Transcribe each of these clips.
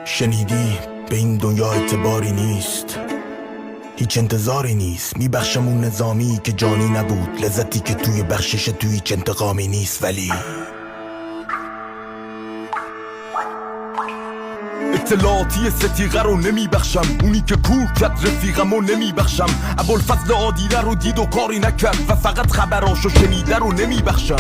شنیدی به این دنیا اعتباری نیست، هیچ انتظاری نیست. میبخشم اون نظامی که جانی نبود، لذتی که توی بخشش توی هیچ انتقامی نیست. ولی اطلاعاتی ستیغه رو نمیبخشم، اونی که کور کرد رفیقم رو نمیبخشم. ابوالفضل عادیله رو دید و کاری نکرد و فقط خبراشو شنیده رو نمیبخشم.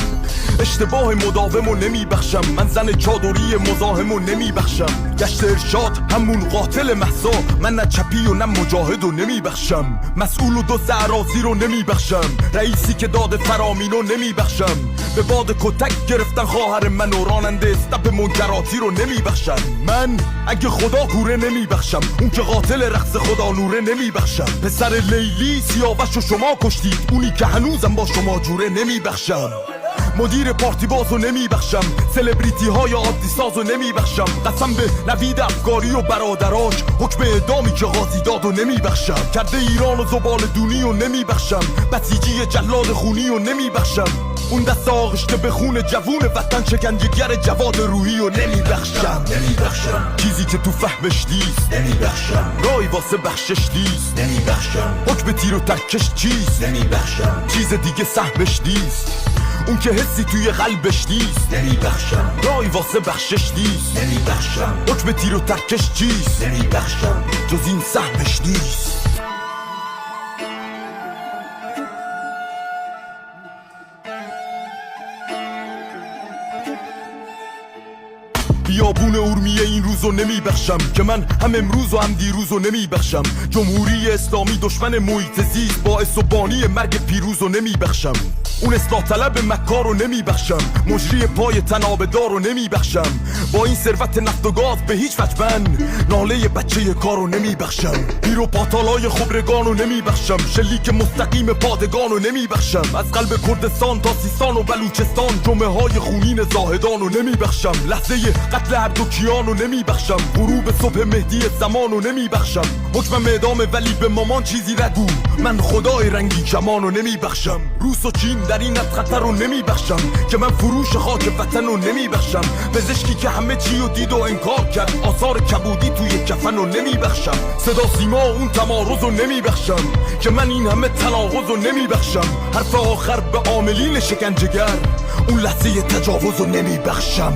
اشتباه مداوم رو نمیبخشم، من زن چادری مزاحم رو نمیبخشم. گشت ارشاد همون قاتل مهسا، من نه چپی و نه مجاهد رو نمیبخشم. مسئول و دو اراضی رو نمیبخشم، رئیسی که داد فرامین رو نمیبخشم. به باد کتک گرفتن خواهر من و راننده استپ منکراتی رو نمیبخشم. من اگه خدا کوره نمیبخشم، اون که قاتل رقص خدا نوره نمیبخشم. پسر لیلی سیاوشو شما کشتید، اونی که هنوزم با شما جوره نمیبخشم. مدیر پارتی بازو نمیبخشم، سلبریتی های عادی سازو نمیبخشم. قسم به نوید افکاری و برادراش، حکم اعدامی که قاضی دادو نمیبخشم. کرده ایران و زبال دونی و نمیبخشم، بسیجی جلاد خونی و نمیبخشم. اون دست آغشته به خون جوون وطن، شکنجهگر جواد روحی و نمیبخشم. چیزی که تو فهمش نیست نمیبخشم، رای واسه بخشش نیست نمیبخشم. حکم تیر و ترکش چیست نمیبخشم، چیز دیگه سهمش نیست. اون که حسی توی قلبش نیست نمیبخشم، رای واسه بخشش نیست نمیبخشم. حکم تیر و ترکش چیست نمیبخشم، جز این سهمش نیست. بیابون اورمیه این روزو نمیبخشم، که من هم امروز و هم دیروزو نمیبخشم. جمهوری اسلامی دشمن محیط زیست، باعث و بانی مرگ پیروزو نمیبخشم. اون اصلاح طلب مکار رو نمیبخشم، مجری پای تنابدار رو نمیبخشم. با این ثروت نفت و گاز به هیچ وجه من ناله بچه کار رو نمیبخشم. پیر و پاتالای خبرگان رو نمیبخشم، شلیک مستقیم پادگان رو نمیبخشم. از قلب کردستان تا سیستان و بلوچستان، جمعه های خونین زاهدان رو نمیبخشم. لحظه قتل هر دو کیان رو نمیبخشم، غروب صبح مهدی زمان رو نمیبخشم. حکم اعدام ولی به مامان چیزی نگو، من خدای رنگی کمان رو نمیبخشم. روس و چین در این از خطر رو نمیبخشم، که من فروش خاک وطن رو نمیبخشم. پزشکی که همه چی رو دید و انکار کرد، آثار کبودی توی کفن رو نمیبخشم. صدا سیما اون تمارز رو نمیبخشم، که من این همه تناقض رو نمیبخشم. حرف آخر به عاملین شکنجهگر، اون لحظه تجاوز رو نمیبخشم.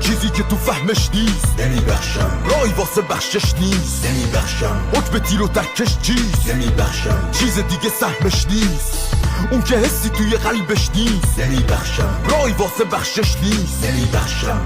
چیزی که تو فهمش نیست نمیبخشم، رای واسه بخشش نیست نمیبخشم. حکم تیر و ترکش چیست نمیبخشم، چیز دیگه سهمش نیست. اون که حسی توی قلبش نیست نمیبخشم، رای واسه بخشش نیست نمیبخشم.